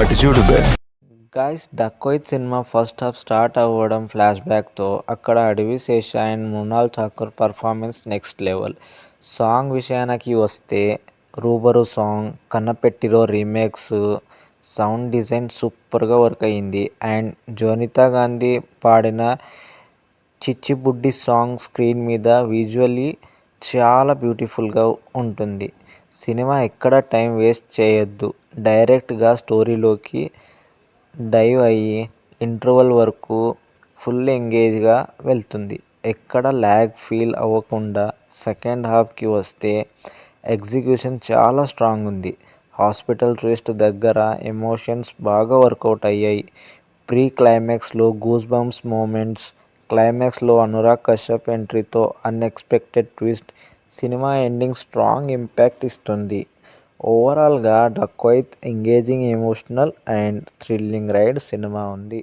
అటు చూడు బే. Guys Dacoit cinema first half start అవ్వడం ఫ్లాష్ బ్యాక్తో. అక్కడ Adivi Sesh and Mrunal Thakur performance next level. Song విషయానికి వస్తే Rubaru song, Kannapettiro remakes, sound design సూపర్గా వర్క్ అయ్యింది. అండ్ జోనితా గాంధీ పాడిన చిచ్చిబుడ్డి సాంగ్ స్క్రీన్ మీద విజువల్లీ చాలా బ్యూటిఫుల్గా ఉంటుంది. సినిమా ఎక్కడ టైం వేస్ట్ చేయొద్దు, డైరెక్ట్గా స్టోరీలోకి డైవ్ అయ్యి ఇంటర్వెల్ వరకు ఫుల్ ఎంగేజ్గా వెళ్తుంది. ఎక్కడ ల్యాగ్ ఫీల్ అవ్వకుండా. సెకండ్ హాఫ్కి వస్తే ఎగ్జిక్యూషన్ చాలా స్ట్రాంగ్ ఉంది. హాస్పిటల్ ట్విస్ట్ దగ్గర ఎమోషన్స్ బాగా వర్కౌట్ అయ్యాయి. ప్రీ క్లైమాక్స్లో గూస్ బంప్స్ మూమెంట్స్, క్లైమాక్స్లో అనురాగ్ కశ్యప్ ఎంట్రీతో unexpected twist cinema ending strong impact ఇస్తుంది. ఓవరాల్గా Dacoit engaging, emotional and thrilling ride cinema ఉంది.